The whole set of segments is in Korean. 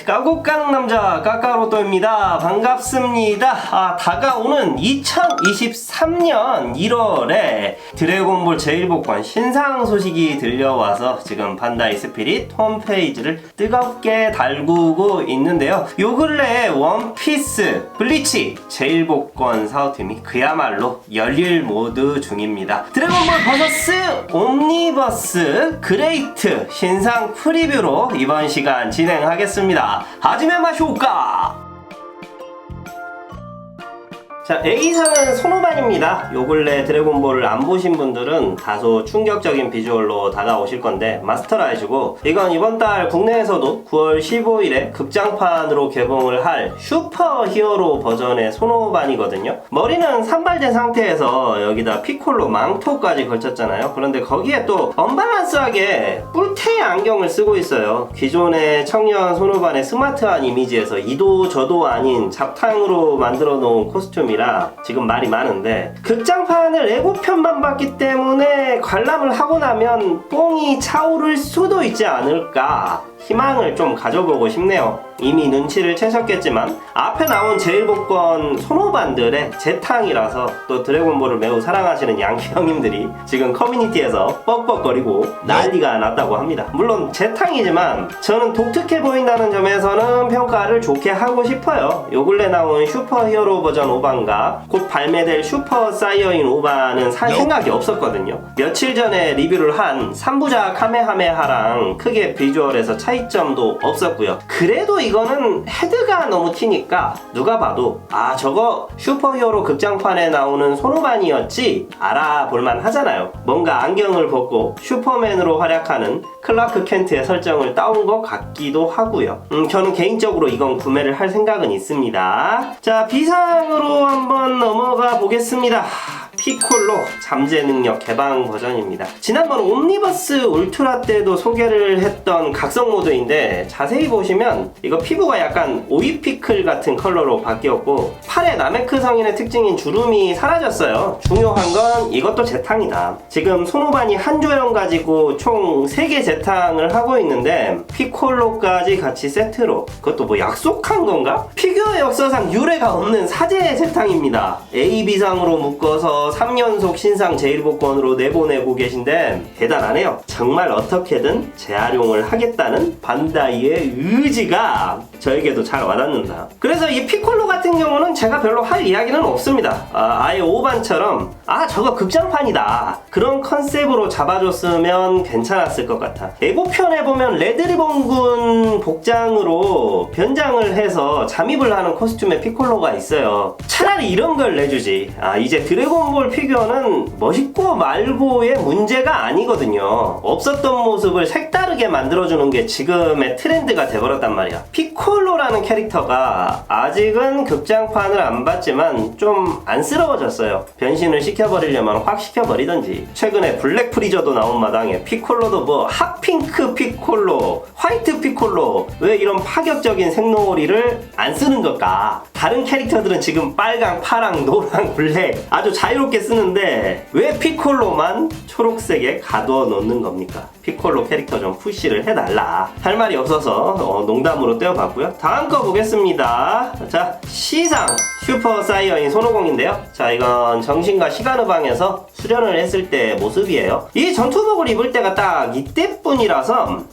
까고 까는 남자 까까로또입니다. 반갑습니다. 다가오는 2023년 1월에 드래곤볼 제1복권 신상 소식이 들려와서 지금 반다이 스피릿 홈페이지를 뜨겁게 달구고 있는데요. 요 근래에 원피스, 블리치 제1복권 사호팀이 그야말로 열일 모드 중입니다. 드래곤볼 버서스 옴니버스 그레이트 신상 프리뷰로 이번 시간 진행하겠습니다. 하지메 마쇼까! 자, A상은 손오반입니다. 요 근래 드래곤볼을 안 보신 분들은 다소 충격적인 비주얼로 다가오실 건데 마스터라이즈고, 이건 이번 달 국내에서도 9월 15일에 극장판으로 개봉을 할 슈퍼 히어로 버전의 손오반이거든요. 머리는 산발된 상태에서 여기다 피콜로 망토까지 걸쳤잖아요. 그런데 거기에 또 언밸런스하게 뿔테 안경을 쓰고 있어요. 기존의 청년 손오반의 스마트한 이미지에서 이도 저도 아닌 잡탕으로 만들어 놓은 코스튬이 지금 말이 많은데, 극장판을 예고편만 봤기 때문에 관람을 하고 나면 뽕이 차오를 수도 있지 않을까 희망을 좀 가져보고 싶네요. 이미 눈치를 채셨겠지만 앞에 나온 제1복권 손오반들의 재탕이라서 또 드래곤볼을 매우 사랑하시는 양키 형님들이 지금 커뮤니티에서 뻑뻑거리고 난리가 났다고 합니다. 물론 재탕이지만 저는 독특해 보인다는 점에서는 평가를 좋게 하고 싶어요. 요 근래 나온 슈퍼 히어로 버전 5반과 곧 발매될 슈퍼 사이어인 5반은 살 생각이 없었거든요. 며칠 전에 리뷰를 한 3부작 카메하메하랑 크게 비주얼에서 차이점도 없었고요. 그래도 이거는 헤드가 너무 튀니까 누가 봐도 저거 슈퍼히어로 극장판에 나오는 손오반이었지 알아볼만 하잖아요. 뭔가 안경을 벗고 슈퍼맨으로 활약하는 클라크 켄트의 설정을 따온 것 같기도 하고요. 저는 개인적으로 이건 구매를 할 생각은 있습니다. 자, B상으로 한번 넘어가 보겠습니다. 피콜로 잠재 능력 개방 버전입니다. 지난번 옴니버스 울트라 때도 소개를 했던 각성 모드인데, 자세히 보시면 이거 피부가 약간 오이피클 같은 컬러로 바뀌었고 팔에 나메크 성인의 특징인 주름이 사라졌어요. 중요한 건 이것도 재탕이다. 지금 손오반이 한 조형 가지고 총 3개 재탕을 하고 있는데 피콜로까지 같이 세트로, 그것도 뭐 약속한 건가? 피규어 역사상 유례가 없는 사제 재탕입니다. A, B상으로 묶어서 3연속 신상 제1복권으로 내보내고 계신데 대단하네요. 정말 어떻게든 재활용을 하겠다는 반다이의 의지가 저에게도 잘 와닿는다. 그래서 이 피콜로 같은 경우는 제가 별로 할 이야기는 없습니다. 아예 5반처럼 저거 극장판이다 그런 컨셉으로 잡아줬으면 괜찮았을 것 같아. 예고편에 보면 레드리본군 복장으로 변장을 해서 잠입을 하는 코스튬의 피콜로가 있어요. 차라리 이런 걸 내주지. 이제 드래곤볼 피규어는 멋있고 말고의 문제가 아니거든요. 없었던 모습을 색다르게 만들어주는 게 지금의 트렌드가 돼버렸단 말이야. 피콜로라는 캐릭터가 아직은 극장판을 안 봤지만 좀 안쓰러워졌어요. 변신을 시켜버리려면 확 시켜버리던지. 최근에 블랙 프리저도 나온 마당에 피콜로도 뭐 핫핑크 피콜로, 화이트 피콜로, 왜 이런 파격적인 색노리를 안 쓰는 걸까? 다른 캐릭터들은 지금 빨강, 파랑, 노랑, 블랙 아주 자유롭게 쓰는데 왜 피콜로만 초록색에 가두어 놓는 겁니까? 피콜로 캐릭터 좀 푸시를 해달라. 할 말이 없어서 농담으로 떼어봤고요. 다음 거 보겠습니다. 자, C상 슈퍼 사이어인 손오공인데요. 자, 이건 정신과 시간의방에서 수련을 했을 때 모습이에요. 이 전투복을 입을 때가 딱 이때뿐이라서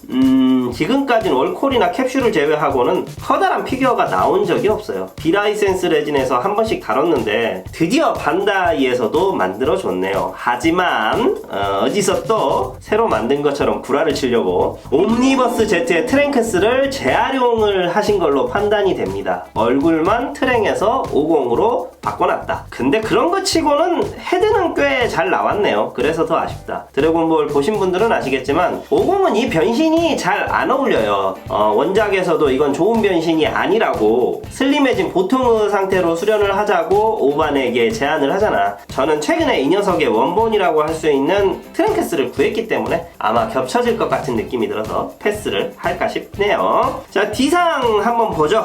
지금까지는 월콜이나 캡슐을 제외하고는 커다란 피규어가 나온 적이 없어요. 비라이센스 레진에서 한 번씩 다뤘는데 드디어 반다이에서도 만들어줬네요. 하지만 어디서 또 새로 만든 것처럼 구라를 치려고 옴니버스 Z의 트랭크스를 재활용을 하신 걸로 판단이 됩니다. 얼굴만 트랭에서 50으로 바꿔놨다. 근데 그런 거 치고는 헤드는 꽤 잘 나왔네요. 그래서 더 아쉽다. 드래곤볼 보신 분들은 아시겠지만 50은 이 변신이 잘 안 어울려요. 원작에서도 이건 좋은 변신이 아니라고 슬림해진 보통의 상태로 수련을 하자고 5반에게 제안을 하잖아. 저는 최근에 이 녀석의 원본이라고 할 수 있는 트랭크스를 구했기 때문에 아마 겹쳐질 것 같은 느낌이 들어서 패스를 할까 싶네요. 자, D상 한번 보죠.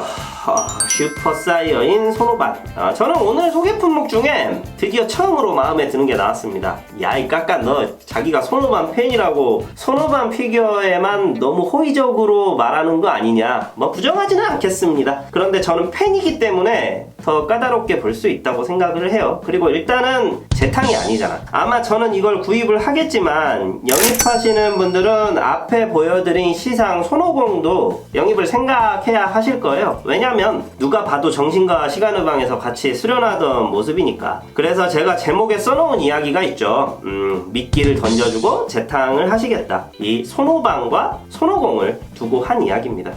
슈퍼 사이어인 손오반. 저는 오늘 소개 품목 중에 드디어 처음으로 마음에 드는 게 나왔습니다. 야, 이 깎아, 너 자기가 손오반 팬이라고 손오반 피규어에만 너무 호의적으로 말하는 거 아니냐? 뭐 부정하지는 않겠습니다. 그런데 저는 팬이기 때문에 더 까다롭게 볼 수 있다고 생각을 해요. 그리고 일단은 제 탕이 아니잖아. 아마 저는 이걸 구입을 하겠지만 영입하시는 분들은 앞에 보여드린 시상 손오공도 영입을 생각해야 하실 거예요. 왜냐면 누가 봐도 정신과 시간의 방에서 같이 수련하던 모습이니까. 그래서 제가 제목에 써놓은 이야기가 있죠. 미끼를 던져주고 재탕을 하시겠다. 이 손오방과 손오공을 두고 한 이야기입니다.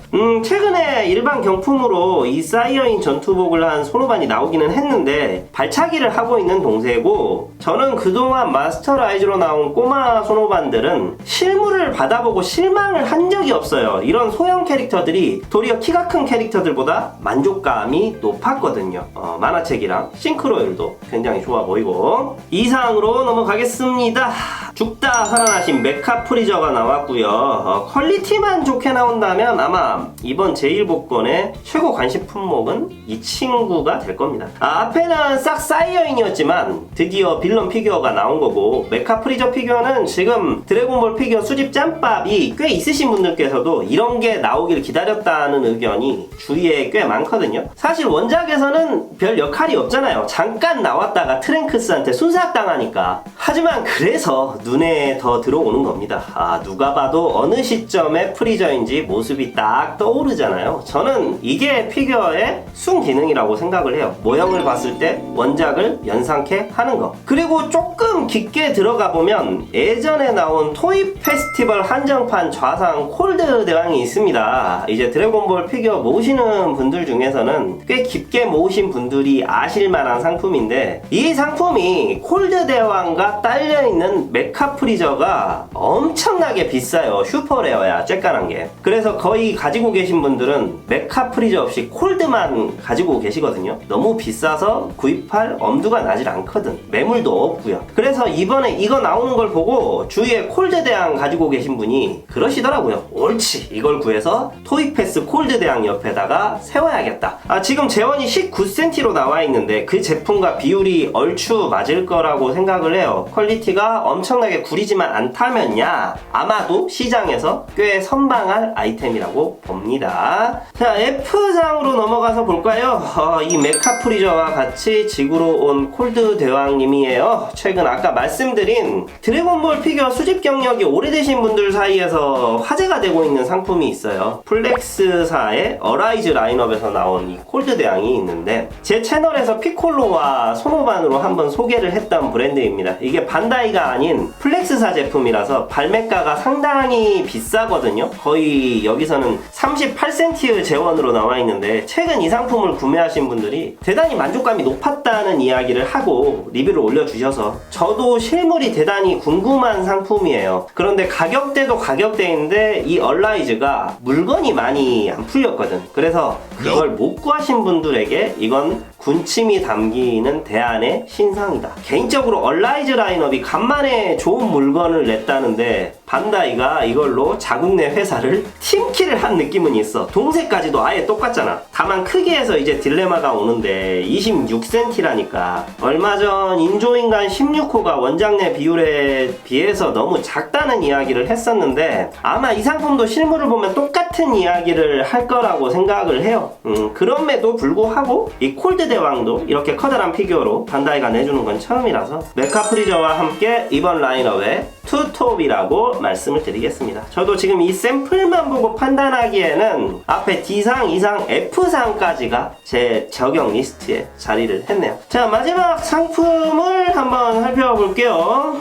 최근에 일반 경품으로 이 사이어인 전투복을 한 손오반이 나오기는 했는데 발차기를 하고 있는 동세고, 저는 그동안 마스터 라이즈로 나온 꼬마 손오반들은 실물을 받아보고 실망을 한 적이 없어요. 이런 소형 캐릭터들이 도리어 키가 큰 캐릭터들보다 만족감이 높았거든요. 만화책이랑 싱크로율도 굉장히 좋아 보이고. 이상으로 넘어가겠습니다. 죽다 살아나신 메카 프리저가 나왔고요. 퀄리티만 좋게 나온다면 아마 이번 제1복권의 최고 관심 품목은 이 친구가 될 겁니다. 앞에는 싹 사이어인이었지만 드디어 빌런 피규어가 나온 거고, 메카 프리저 피규어는 지금 드래곤볼 피규어 수집 짬밥이 꽤 있으신 분들께서도 이런 게 나오길 기다렸다는 의견이 주위에 꽤 많거든요. 사실 원작에서는 별 역할이 없잖아요. 잠깐 나왔다가 트랭크스한테 순삭당하니까. 하지만 그래서 눈에 더 들어오는 겁니다. 누가 봐도 어느 시점에 프리저인지 모습이 딱 떠오르잖아요. 저는 이게 피규어의 순기능이라고 생각을 해요. 모형을 봤을 때 원작을 연상케 하는 거. 그리고 조금 깊게 들어가 보면 예전에 나온 토이 페스티벌 한정판 좌상 콜드 대왕이 있습니다. 이제 드래곤볼 피규어 모으시는 분들 중에서는 꽤 깊게 모으신 분들이 아실 만한 상품인데, 이 상품이 콜드 대왕과 딸려있는 메카 프리저가 엄청나게 비싸요. 슈퍼레어야, 쬐깐한 게. 그래서 거의 가지고 계신 분들은 메카 프리저 없이 콜드만 가지고 계시거든요. 너무 비싸서 구입할 엄두가 나질 않거든. 매물도 없고요. 그래서 이번에 이거 나오는 걸 보고 주위에 콜드 대왕 가지고 계신 분이 그러시더라고요. 옳지, 이걸 구해서 토이패스 콜드 대왕 옆에다가 세워야겠다. 지금 재원이 19cm로 나와 있는데 그 제품과 비율이 얼추 맞을 거라고 생각을 해요. 퀄리티가 엄청나게 구리지만 않다면야 아마도 시장에서 꽤 선방할 아이템이라고 봅니다. 자, F상으로 넘어가서 볼까요? 이 메카 프리저와 같이 지구로 온 콜드 대왕님이에요. 최근 아까 말씀드린 드래곤볼 피규어 수집 경력이 오래되신 분들 사이에서 화제가 되고 있는 상품이 있어요. 플렉스사의 어라이즈 라인업에서 나온 이 콜드 대왕이 있는데, 제 채널에서 피콜로와 손오반으로 한번 소개를 했던 브랜드입니다. 이게 반다이가 아닌 플렉스사 제품이라서 발매가가 상당히 비싸거든요. 거의 여기서는 38cm의 재원으로 나와 있는데, 최근 이 상품을 구매하신 분들이 대단히 만족감이 높았다는 이야기를 하고 리뷰를 올려주셔서 저도 실물이 대단히 궁금한 상품이에요. 그런데 가격대도 가격대인데 이 얼라이즈가 물건이 많이 안 풀렸거든. 그래서 그걸 못 구하신 분들에게 이건 군침이 담기는 대안의 신상이다. 개인적으로 얼라이즈 라인업이 간만에 좋은 물건을 냈다는데 반다이가 이걸로 자국 내 회사를 팀킬을 한 느낌은 있어. 동세까지도 아예 똑같잖아. 다만 크기에서 이제 딜레마가 오는데 26cm라니까 얼마 전 인조인간 16호가 원작 내 비율에 비해서 너무 작다는 이야기를 했었는데, 아마 이 상품도 실물을 보면 똑같은 이야기를 할 거라고 생각을 해요. 그럼에도 불구하고 이 콜드 대왕도 이렇게 커다란 피규어로 반다이가 내주는 건 처음이라서 메카 프리저와 함께 이번 라인업에 투톱이라고 말씀을 드리겠습니다. 저도 지금 이 샘플만 보고 판단하기에는 앞에 D상, E상, F상까지가 제 적용 리스트에 자리를 했네요. 자, 마지막 상품을 한번 살펴볼게요.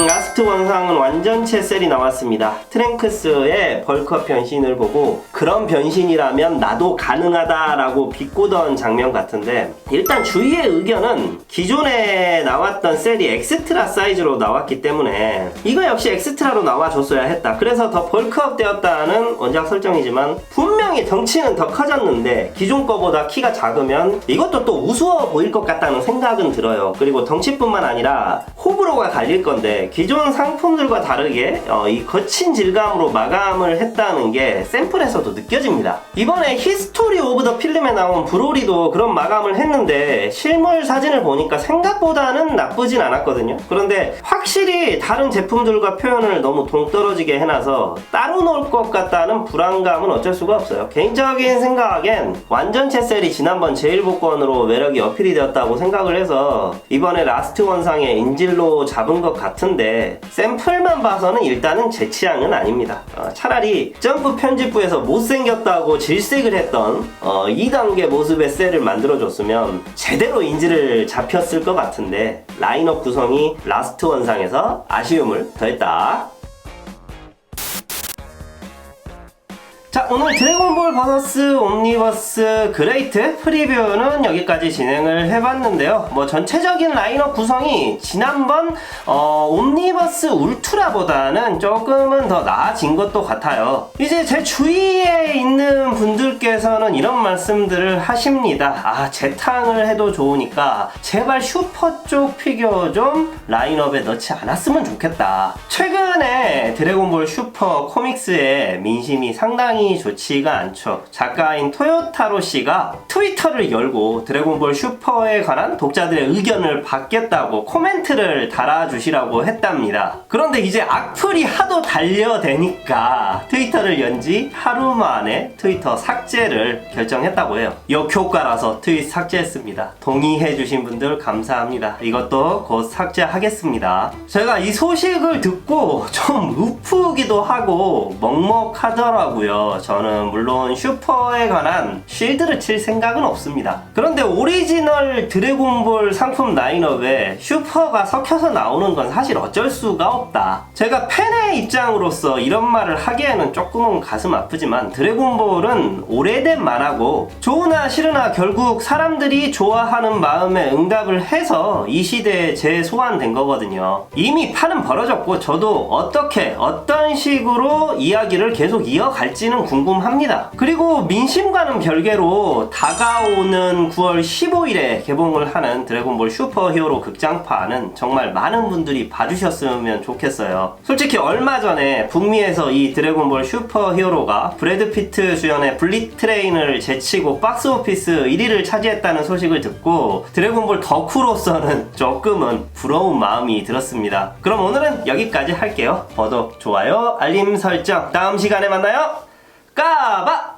라스트 원상은 완전체 셀이 나왔습니다. 트랭크스의 벌크업 변신을 보고 그런 변신이라면 나도 가능하다라고 비꼬던 장면 같은데, 일단 주위의 의견은 기존에 나왔던 셀이 엑스트라 사이즈로 나왔기 때문에 했는데 이거 역시 엑스트라로 나와줬어야 했다. 그래서 더 벌크업 되었다는 원작 설정이지만 분명히 덩치는 더 커졌는데 기존 거보다 키가 작으면 이것도 또 우스워 보일 것 같다는 생각은 들어요. 그리고 덩치뿐만 아니라 호불호가 갈릴 건데 기존 상품들과 다르게 이 거친 질감으로 마감을 했다는 게 샘플에서도 느껴집니다. 이번에 히스토리 오브 더 필름에 나온 브로리도 그런 마감을 했는데 실물 사진을 보니까 생각보다는 나쁘진 않았거든요. 그런데 확실히 다른 제품들과 표현을 너무 동떨어지게 해놔서 따로 놓을 것 같다는 불안감은 어쩔 수가 없어요. 개인적인 생각엔 완전체 셀이 지난번 제일복권으로 매력이 어필이 되었다고 생각을 해서 이번에 라스트 원상에 인질로 잡은 것 같은데 샘플만 봐서는 일단은 제 취향은 아닙니다. 차라리 점프 편집부에서 못생겼다고 질색을 했던 2단계 모습의 셀을 만들어줬으면 제대로 인질을 잡혔을 것 같은데 라인업 구성이 라스트 원상에서 아쉬움을 더했다. 자, 오늘 드래곤볼 버서스 옴니버스 그레이트 프리뷰는 여기까지 진행을 해봤는데요. 뭐 전체적인 라인업 구성이 지난번 옴니버스 울트라보다는 조금은 더 나아진 것도 같아요. 이제 제 주위에 있는 분들께서는 이런 말씀들을 하십니다. 재탕을 해도 좋으니까 제발 슈퍼 쪽 피규어 좀 라인업에 넣지 않았으면 좋겠다. 최근에 드래곤볼 슈퍼 코믹스의 민심이 상당히 좋지가 않죠. 작가인 토요타로 씨가 트위터를 열고 드래곤볼 슈퍼에 관한 독자들의 의견을 받겠다고 코멘트를 달아주시라고 했답니다. 그런데 이제 악플이 하도 달려대니까 트위터를 연 지 하루 만에 트위터 삭제를 결정했다고 해요. 역효과라서 트윗 삭제했습니다. 동의해주신 분들 감사합니다. 이것도 곧 삭제하겠습니다. 제가 이 소식을 듣고 좀 우프기도 하고 먹먹하더라고요. 저는 물론 슈퍼에 관한 쉴드를 칠 생각은 없습니다. 그런데 오리지널 드래곤볼 상품 라인업에 슈퍼가 섞여서 나오는 건 사실 어쩔 수가 없다. 제가 팬의 입장으로서 이런 말을 하기에는 조금은 가슴 아프지만 드래곤볼은 오래된 만화고 좋으나 싫으나 결국 사람들이 좋아하는 마음에 응답을 해서 이 시대에 재소환된 거거든요. 이미 판은 벌어졌고 저도 어떤 식으로 이야기를 계속 이어갈지는 궁금합니다. 그리고 민심과는 별개로 다가오는 9월 15일에 개봉을 하는 드래곤볼 슈퍼 히어로 극장판은 정말 많은 분들이 봐주셨으면 좋겠어요. 솔직히 얼마 전에 북미에서 이 드래곤볼 슈퍼 히어로가 브래드 피트 주연의 블릿 트레인을 제치고 박스오피스 1위를 차지했다는 소식을 듣고 드래곤볼 덕후로서는 조금은 부러운 마음이 들었습니다. 그럼 오늘은 여기까지 할게요. 구독, 좋아요, 알림 설정 다음 시간에 만나요. 까바!